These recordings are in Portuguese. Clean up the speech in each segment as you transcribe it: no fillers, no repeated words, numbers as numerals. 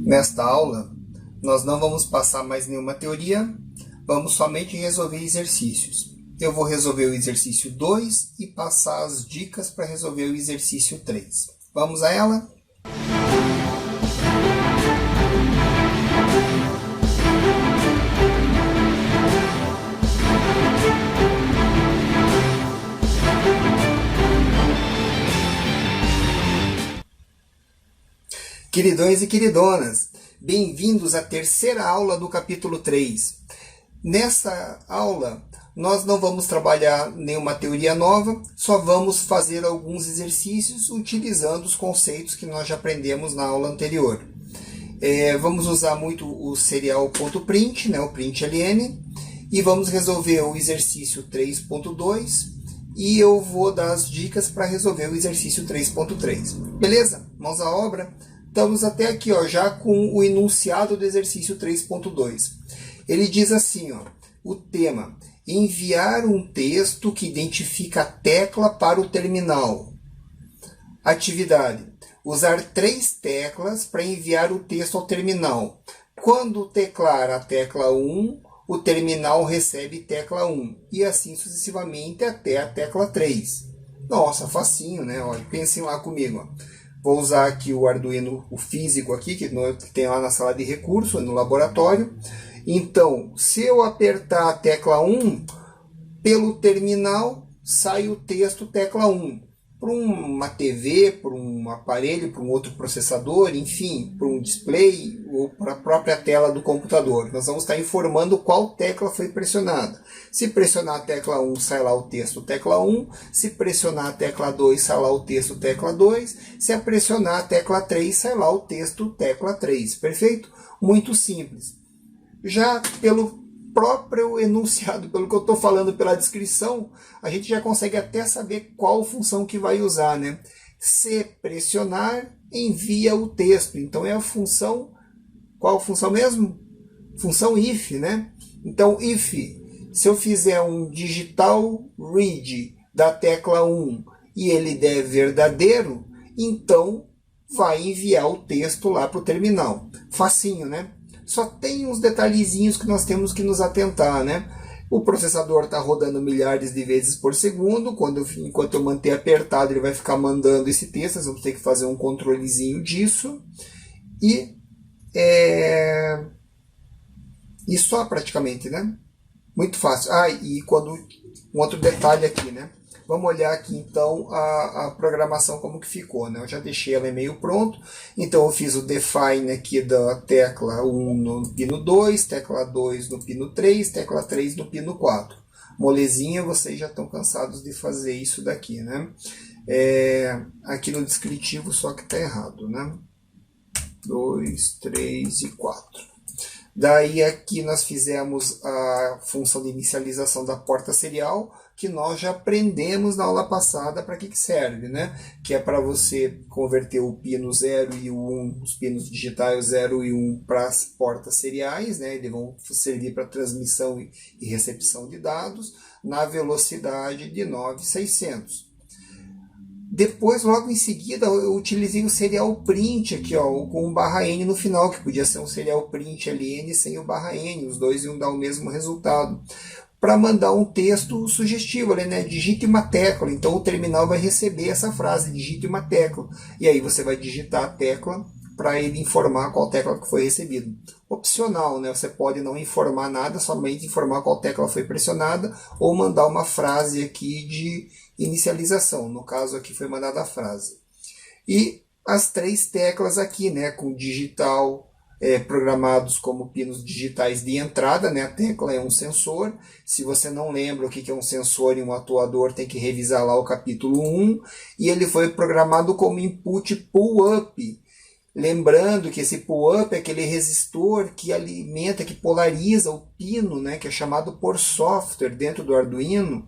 Nesta aula, nós não vamos passar mais nenhuma teoria, vamos somente resolver exercícios. Eu vou resolver o exercício 2 e passar as dicas para resolver o exercício 3. Vamos a ela? Queridões e queridonas, bem-vindos à terceira aula do capítulo 3. Nessa aula, nós não vamos trabalhar nenhuma teoria nova, só vamos fazer alguns exercícios utilizando os conceitos que nós já aprendemos na aula anterior. Vamos usar muito o serial.print, o println, e vamos resolver o exercício 3.2, e eu vou dar as dicas para resolver o exercício 3.3. Beleza? Mãos à obra? Estamos até aqui, já com o enunciado do exercício 3.2. Ele diz assim, o tema: enviar um texto que identifica a tecla para o terminal. Atividade: usar 3 teclas para enviar o texto ao terminal. Quando teclar a tecla 1, o terminal recebe tecla 1, e assim sucessivamente até a tecla 3. Nossa, facinho, né? Olha, pensem lá comigo. Vou usar aqui o Arduino, o físico aqui, que tem lá na sala de recurso, no laboratório. Então, se eu apertar a tecla 1, pelo terminal sai o texto tecla 1. Para uma TV, para um aparelho, para um outro processador, enfim, para um display ou para a própria tela do computador. Nós vamos estar informando qual tecla foi pressionada. Se pressionar a tecla 1, sai lá o texto tecla 1. Se pressionar a tecla 2, sai lá o texto tecla 2. Se pressionar a tecla 3, sai lá o texto tecla 3. Perfeito? Muito simples. Já pelo próprio enunciado, pelo que eu estou falando, pela descrição, a gente já consegue até saber qual função que vai usar, né? Se pressionar, envia o texto. Então é a função, qual função mesmo? Função if, né? Então if, se eu fizer um digital read da tecla 1 e ele der verdadeiro, então vai enviar o texto lá para o terminal. Facinho, né? Só tem uns detalhezinhos que nós temos que nos atentar, né? O processador está rodando milhares de vezes por segundo. Enquanto eu manter apertado, ele vai ficar mandando esse texto. Nós vamos ter que fazer um controlezinho disso. E só praticamente, né? Muito fácil. E um outro detalhe aqui, né? Vamos olhar aqui então a programação como que ficou, né? Eu já deixei ela meio pronto. Então eu fiz o define aqui da tecla 1 no pino 2, tecla 2 no pino 3, tecla 3 no pino 4. Molezinha, vocês já estão cansados de fazer isso daqui, né? Aqui no descritivo só que está errado, né? 2, 3 e 4. Daí aqui nós fizemos a função de inicialização da porta serial, que nós já aprendemos na aula passada para que serve, né? Que é para você converter o pino 0 e o 1, os pinos digitais 0 e 1 para as portas seriais, né? Eles vão servir para transmissão e recepção de dados na velocidade de 9.600. Depois, logo em seguida, eu utilizei o serial print aqui, com o /n no final, que podia ser um serial print ln sem o /n, os dois iam dar o mesmo resultado. Para mandar um texto sugestivo, né? Digite uma tecla, então o terminal vai receber essa frase, digite uma tecla. E aí você vai digitar a tecla para ele informar qual tecla que foi recebida. Opcional, né? Você pode não informar nada, somente informar qual tecla foi pressionada, ou mandar uma frase aqui de inicialização. No caso aqui foi mandada a frase. E as 3 teclas aqui, né? Com digital, programados como pinos digitais de entrada, né? A tecla é um sensor. Se você não lembra o que é um sensor e um atuador, tem que revisar lá o capítulo 1. E ele foi programado como input pull-up. Lembrando que esse pull-up é aquele resistor que alimenta, que polariza o pino, né? Que é chamado por software dentro do Arduino,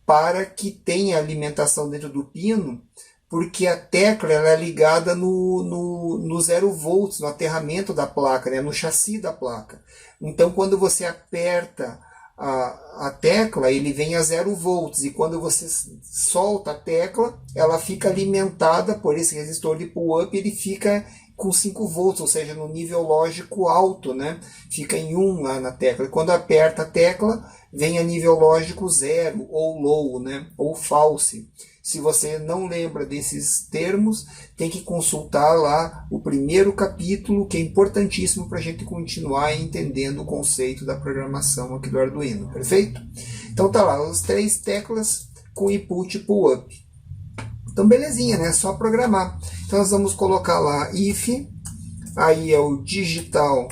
para que tenha alimentação dentro do pino, porque a tecla ela é ligada no 0 volts, no aterramento da placa, né, no chassi da placa. Então, quando você aperta a tecla, ele vem a 0 volts, e quando você solta a tecla, ela fica alimentada por esse resistor de pull-up, ele fica com 5 volts, ou seja, no nível lógico alto, né? Fica em 1 lá na tecla. E quando aperta a tecla, vem a nível lógico 0, ou low, né? Ou false. Se você não lembra desses termos, tem que consultar lá o primeiro capítulo, que é importantíssimo para a gente continuar entendendo o conceito da programação aqui do Arduino, perfeito? Então tá lá, as 3 teclas com input e pull-up. Então belezinha, né? Só programar. Então nós vamos colocar lá if, aí é o digital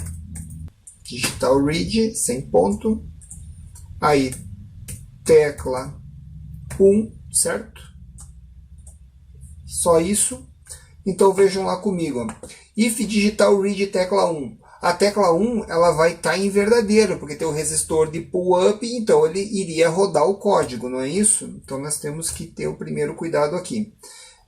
read, sem ponto, aí tecla 1, certo? Só isso. Então vejam lá comigo. If digital read tecla 1. A tecla 1 ela vai estar em verdadeiro, porque tem o resistor de pull-up, então ele iria rodar o código, não é isso? Então nós temos que ter o primeiro cuidado aqui.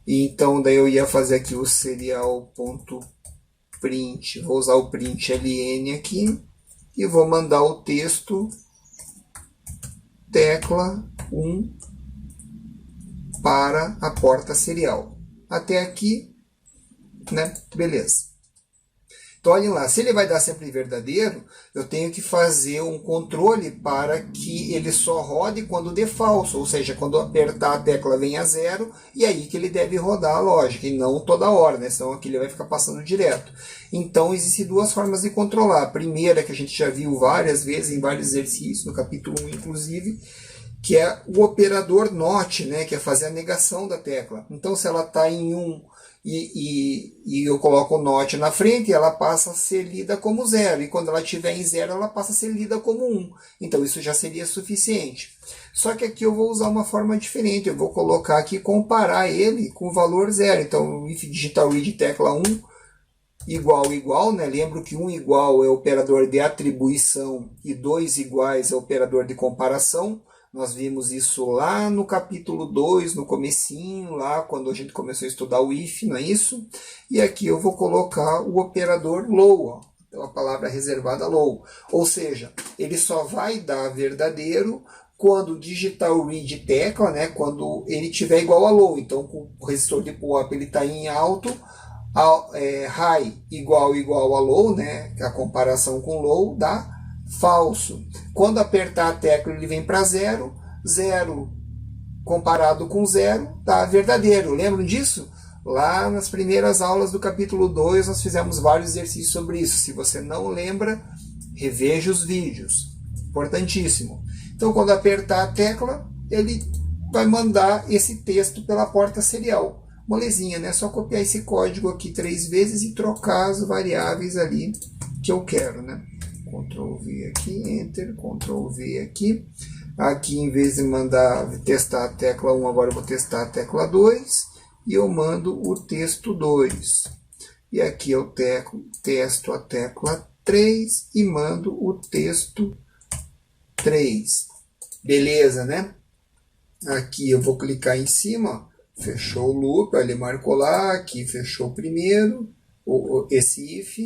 Então daí eu ia fazer aqui o serial.print, vou usar o print ln aqui, e vou mandar o texto tecla 1 para a porta serial. Até aqui, né? Beleza. Então, olhem lá, se ele vai dar sempre verdadeiro, eu tenho que fazer um controle para que ele só rode quando der falso, ou seja, quando eu apertar a tecla vem a 0, e aí que ele deve rodar a lógica, e não toda hora, né? Senão aqui ele vai ficar passando direto. Então, existem 2 formas de controlar. A primeira, que a gente já viu várias vezes, em vários exercícios, no capítulo 1 inclusive, que é o operador NOT, né? Que é fazer a negação da tecla. Então, se ela está em 1 e eu coloco o NOT na frente, ela passa a ser lida como 0. E quando ela estiver em 0, ela passa a ser lida como 1. Então, isso já seria suficiente. Só que aqui eu vou usar uma forma diferente. Eu vou colocar aqui, comparar ele com o valor 0. Então, if digital read tecla 1 igual, né? Lembro que 1 igual é o operador de atribuição e 2 iguais é o operador de comparação. Nós vimos isso lá no capítulo 2, no comecinho, lá quando a gente começou a estudar o if, não é isso? E aqui eu vou colocar o operador low, ó, então a palavra reservada low. Ou seja, ele só vai dar verdadeiro quando o digital read tecla, né, quando ele estiver igual a low. Então, com o resistor de pull-up ele está em alto, high igual a low, né, a comparação com low dá falso. Quando apertar a tecla ele vem para 0, 0 comparado com 0 dá verdadeiro. Lembram disso? Lá nas primeiras aulas do capítulo 2 nós fizemos vários exercícios sobre isso. Se você não lembra, reveja os vídeos. Importantíssimo. Então quando apertar a tecla, ele vai mandar esse texto pela porta serial. Molezinha, né? Só copiar esse código aqui 3 vezes e trocar as variáveis ali que eu quero, né? Ctrl V aqui, Enter, Ctrl V aqui. Aqui, em vez de mandar testar a tecla 1, agora eu vou testar a tecla 2. E eu mando o texto 2. E aqui eu testo a tecla 3 e mando o texto 3. Beleza, né? Aqui eu vou clicar em cima, ó. Fechou o loop, ele marcou lá, aqui fechou o primeiro, esse if.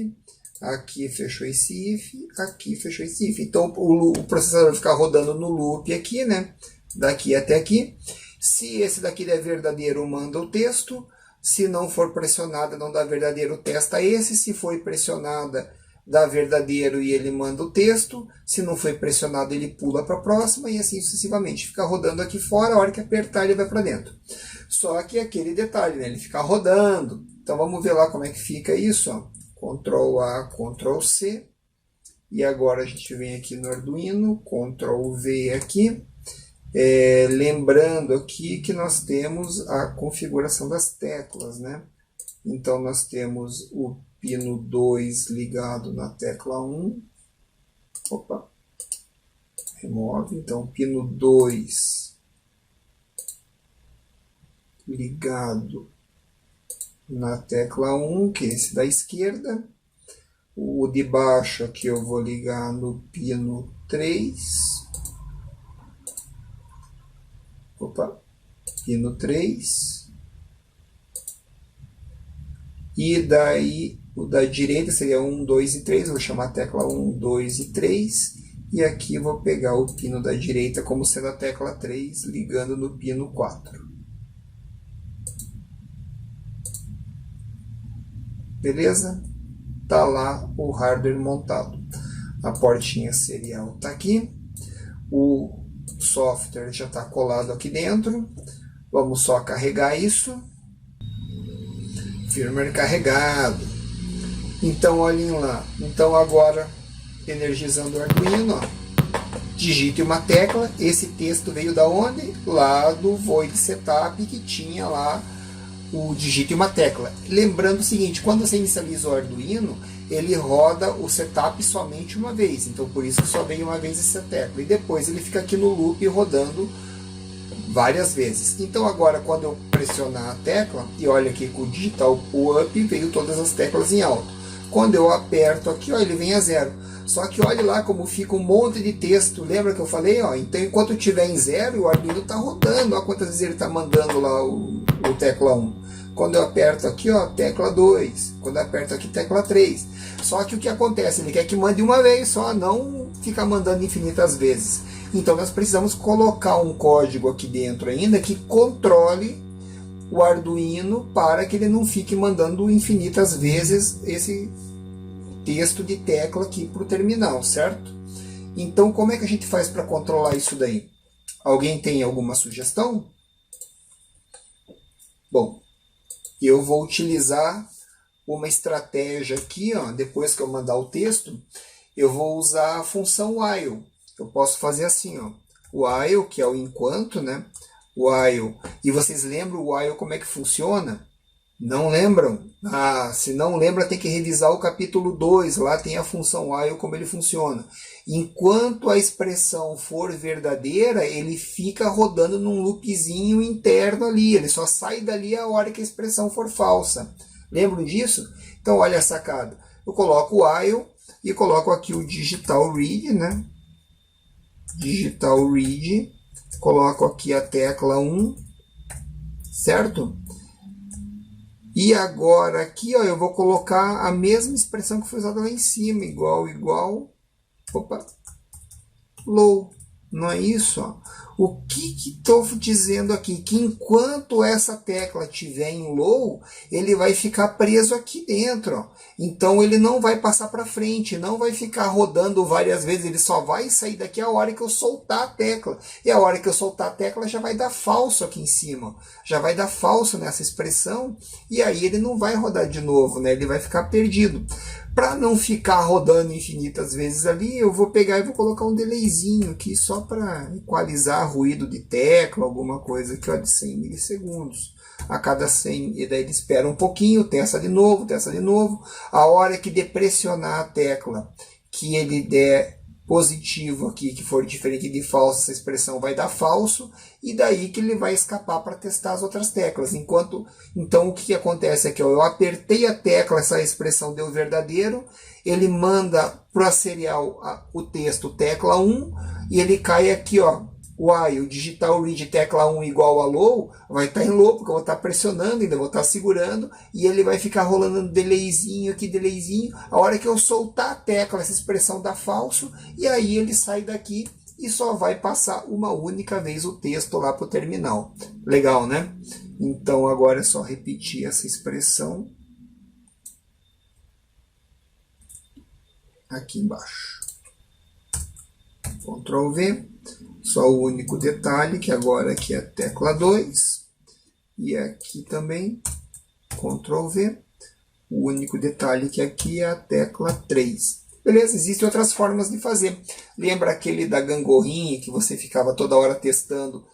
Aqui fechou esse if, aqui fechou esse if. Então o processador vai ficar rodando no loop aqui, né? Daqui até aqui. Se esse daqui der verdadeiro, manda o texto. Se não for pressionada, não dá verdadeiro, testa esse. Se foi pressionada, dá verdadeiro e ele manda o texto. Se não foi pressionado, ele pula para a próxima e assim sucessivamente. Fica rodando aqui fora, a hora que apertar ele vai para dentro. Só que aquele detalhe, né? Ele fica rodando. Então vamos ver lá como é que fica isso, ó. Ctrl A, Ctrl C, e agora a gente vem aqui no Arduino, Ctrl V aqui, lembrando aqui que nós temos a configuração das teclas, né? Então nós temos o pino 2 ligado na tecla 1, remove, então pino 2 ligado na tecla 1, que é esse da esquerda. O de baixo aqui eu vou ligar no pino 3. Pino 3. E daí o da direita seria 1, 2 e 3. Eu vou chamar a tecla 1, 2 e 3. E aqui eu vou pegar o pino da direita como sendo a tecla 3, ligando no pino 4. beleza? Tá lá o hardware montado. A portinha serial tá aqui. O software já está colado aqui dentro. Vamos só carregar isso. Firmware carregado. Então olhem lá. Então agora, energizando o Arduino, ó. Digite uma tecla. Esse texto veio da onde? Lá do Void Setup, que tinha lá o digite uma tecla. Lembrando o seguinte, quando você inicializa o Arduino, ele roda o setup somente uma vez. Então por isso que só veio uma vez essa tecla. E depois ele fica aqui no loop rodando várias vezes. Então agora quando eu pressionar a tecla, e olha aqui com o digital up, veio todas as teclas em alto. Quando eu aperto aqui, ó, ele vem a zero. Só que olha lá como fica um monte de texto. Lembra que eu falei? Ó, então enquanto estiver em zero, o Arduino está rodando. Olha quantas vezes ele está mandando lá o tecla 1. Quando eu aperto aqui, ó, tecla 2. Quando eu aperto aqui, tecla 3. Só que o que acontece? Ele quer que mande uma vez só, não ficar mandando infinitas vezes. Então nós precisamos colocar um código aqui dentro ainda que controle o Arduino para que ele não fique mandando infinitas vezes esse texto de tecla aqui para o terminal, certo? Então como é que a gente faz para controlar isso daí? Alguém tem alguma sugestão? Bom, eu vou utilizar uma estratégia aqui, ó, depois que eu mandar o texto, eu vou usar a função while. Eu posso fazer assim, ó, while, que é o enquanto, né? While. E vocês lembram o while como é que funciona? Não lembram? Ah, se não lembra, tem que revisar o capítulo 2, lá tem a função while, como ele funciona. Enquanto a expressão for verdadeira, ele fica rodando num loopzinho interno ali, ele só sai dali a hora que a expressão for falsa. Lembram disso? Então olha a sacada. Eu coloco o while e coloco aqui o digital read, né? Digital read, coloco aqui a tecla 1, certo? E agora aqui, ó, eu vou colocar a mesma expressão que foi usada lá em cima, igual, opa, low. Não é isso? Ó. O que estou dizendo aqui? Que enquanto essa tecla estiver em low, ele vai ficar preso aqui dentro. Ó. Então ele não vai passar para frente, não vai ficar rodando várias vezes, ele só vai sair daqui a hora que eu soltar a tecla. E a hora que eu soltar a tecla já vai dar falso aqui em cima. Ó. Já vai dar falso nessa expressão e aí ele não vai rodar de novo, né? Ele vai ficar perdido. Para não ficar rodando infinitas vezes ali, eu vou pegar e vou colocar um delayzinho aqui só para equalizar ruído de tecla, alguma coisa aqui, ó, de 100 milissegundos. A cada 100, e daí ele espera um pouquinho, testa de novo, testa de novo. A hora que depressionar a tecla, que ele der positivo aqui, que for diferente de falso, essa expressão vai dar falso, e daí que ele vai escapar para testar as outras teclas. Então o que acontece aqui? Eu apertei a tecla, essa expressão deu verdadeiro, ele manda para a serial o texto tecla 1, e ele cai aqui, ó, while, o digital read tecla 1 igual a low, vai estar em low, porque eu vou estar pressionando, ainda vou estar segurando, e ele vai ficar rolando um delayzinho aqui, delayzinho. A hora que eu soltar a tecla, essa expressão dá falso, e aí ele sai daqui e só vai passar uma única vez o texto lá para o terminal. Legal, né? Então agora é só repetir essa expressão aqui embaixo. Ctrl V. Só o único detalhe, que agora aqui é a tecla 2. E aqui também, Ctrl V. O único detalhe que aqui é a tecla 3. Beleza, existem outras formas de fazer. Lembra aquele da gangorrinha que você ficava toda hora testando,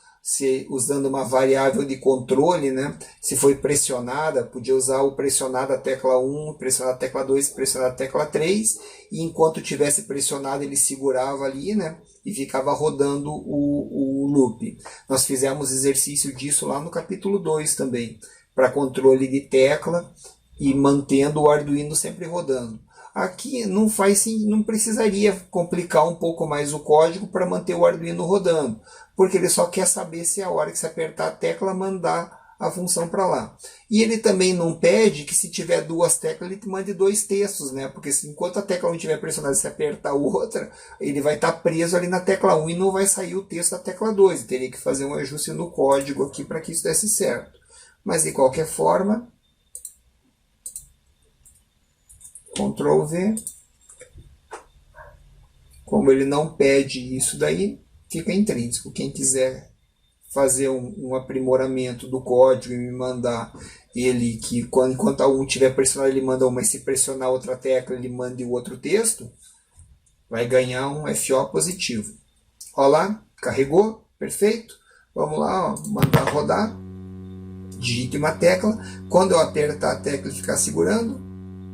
usando uma variável de controle, né? Se foi pressionada, podia usar o pressionado a tecla 1, pressionar a tecla 2, pressionar a tecla 3, e enquanto tivesse pressionado ele segurava ali, né? E ficava rodando o loop. Nós fizemos exercício disso lá no capítulo 2 também, para controle de tecla e mantendo o Arduino sempre rodando. Aqui não precisaria complicar um pouco mais o código para manter o Arduino rodando, porque ele só quer saber se a hora que você apertar a tecla mandar a função para lá. E ele também não pede que se tiver duas teclas ele te mande dois textos, né? Porque enquanto a tecla 1 estiver pressionada, se apertar outra, ele vai estar preso ali na tecla 1 e não vai sair o texto da tecla 2. Teria que fazer um ajuste no código aqui para que isso desse certo. Mas de qualquer forma, Ctrl V. Como ele não pede isso daí, fica intrínseco. Quem quiser fazer um aprimoramento do código e me mandar ele, que enquanto um tiver pressionado ele manda um, mas se pressionar outra tecla ele manda o outro texto, vai ganhar um FO positivo. Olha lá, carregou, perfeito. Vamos lá, ó, mandar rodar. Digite uma tecla. Quando eu apertar a tecla e ficar segurando,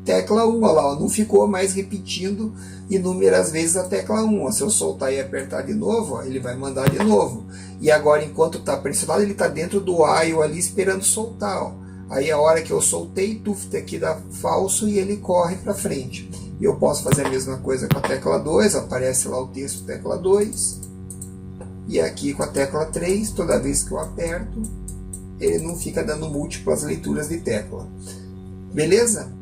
tecla 1, olha lá, ó, não ficou mais repetindo inúmeras vezes a tecla 1. Ó, se eu soltar e apertar de novo, ó, ele vai mandar de novo. E agora, enquanto está pressionado, ele está dentro do while ali esperando soltar. Ó. Aí a hora que eu soltei, tuf, aqui dá falso e ele corre para frente. E eu posso fazer a mesma coisa com a tecla 2, aparece lá o texto tecla 2. E aqui com a tecla 3, toda vez que eu aperto, ele não fica dando múltiplas leituras de tecla. Beleza?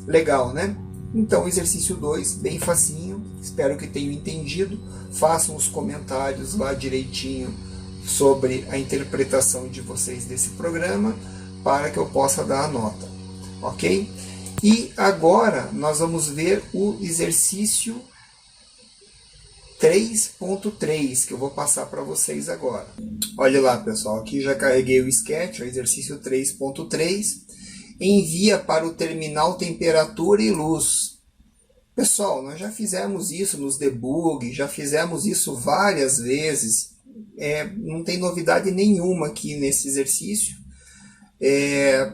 Legal, né? Então, exercício 2, bem facinho. Espero que tenham entendido. Façam os comentários lá direitinho sobre a interpretação de vocês desse programa, para que eu possa dar a nota. Ok? E agora nós vamos ver o exercício 3.3, que eu vou passar para vocês agora. Olha lá, pessoal, aqui já carreguei o sketch, o exercício 3.3. Envia para o terminal temperatura e luz. Pessoal, nós já fizemos isso nos debug, já fizemos isso várias vezes. Não tem novidade nenhuma aqui nesse exercício.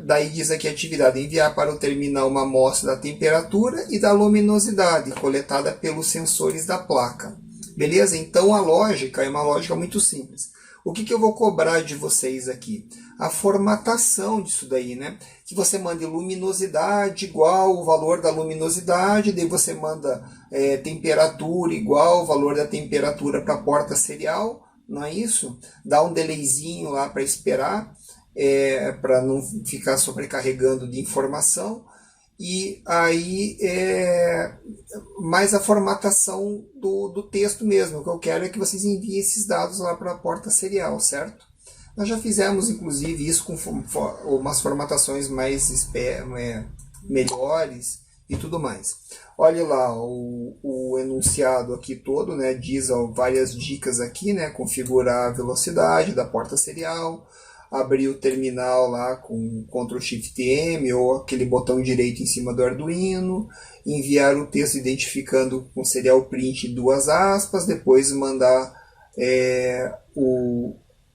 Daí diz aqui a atividade: enviar para o terminal uma amostra da temperatura e da luminosidade coletada pelos sensores da placa. Beleza? Então a lógica é uma lógica muito simples. O que eu vou cobrar de vocês aqui? A formatação disso daí, né? Que você mande luminosidade igual o valor da luminosidade, daí você manda temperatura igual o valor da temperatura para a porta serial, não é isso? Dá um delayzinho lá para esperar, para não ficar sobrecarregando de informação. E aí, mais a formatação do texto mesmo. O que eu quero é que vocês enviem esses dados lá para a porta serial, certo? Nós já fizemos, inclusive, isso com umas formatações mais melhores e tudo mais. Olha lá o enunciado aqui todo, né? Diz várias dicas aqui, né? Configurar a velocidade da porta serial, abrir o terminal lá com Ctrl+Shift+M ou aquele botão direito em cima do Arduino, enviar o texto identificando com serial print 2 aspas, depois mandar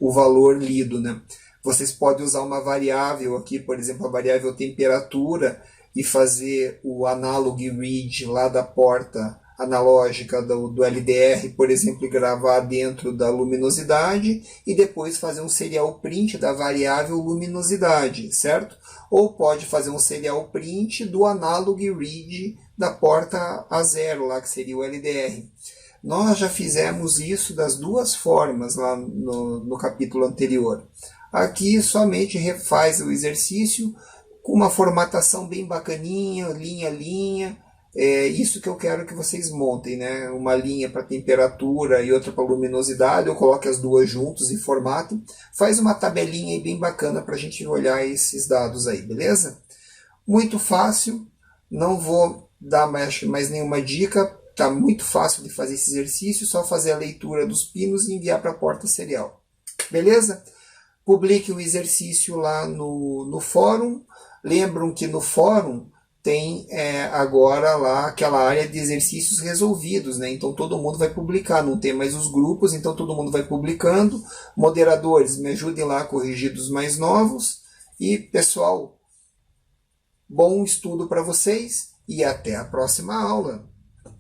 o valor lido, né? Vocês podem usar uma variável aqui, por exemplo, a variável temperatura, e fazer o analog read lá da porta analógica do LDR, por exemplo, e gravar dentro da luminosidade e depois fazer um serial print da variável luminosidade, certo? Ou pode fazer um serial print do analog read da porta A0, lá que seria o LDR. Nós já fizemos isso das duas formas lá no capítulo anterior. Aqui somente refaz o exercício com uma formatação bem bacaninha, linha a linha. Isso que eu quero que vocês montem, né? Uma linha para temperatura e outra para luminosidade. Eu coloque as duas juntos e formatem. Faz uma tabelinha aí bem bacana para a gente olhar esses dados aí, beleza? Muito fácil. Não vou dar mais nenhuma dica. Tá muito fácil de fazer esse exercício. Só fazer a leitura dos pinos e enviar para a porta serial. Beleza? Publique o exercício lá no fórum. Lembram que no fórum tem agora lá aquela área de exercícios resolvidos, né? Então todo mundo vai publicar, não tem mais os grupos, então todo mundo vai publicando. Moderadores, me ajudem lá a corrigir dos mais novos. E pessoal, bom estudo para vocês e até a próxima aula.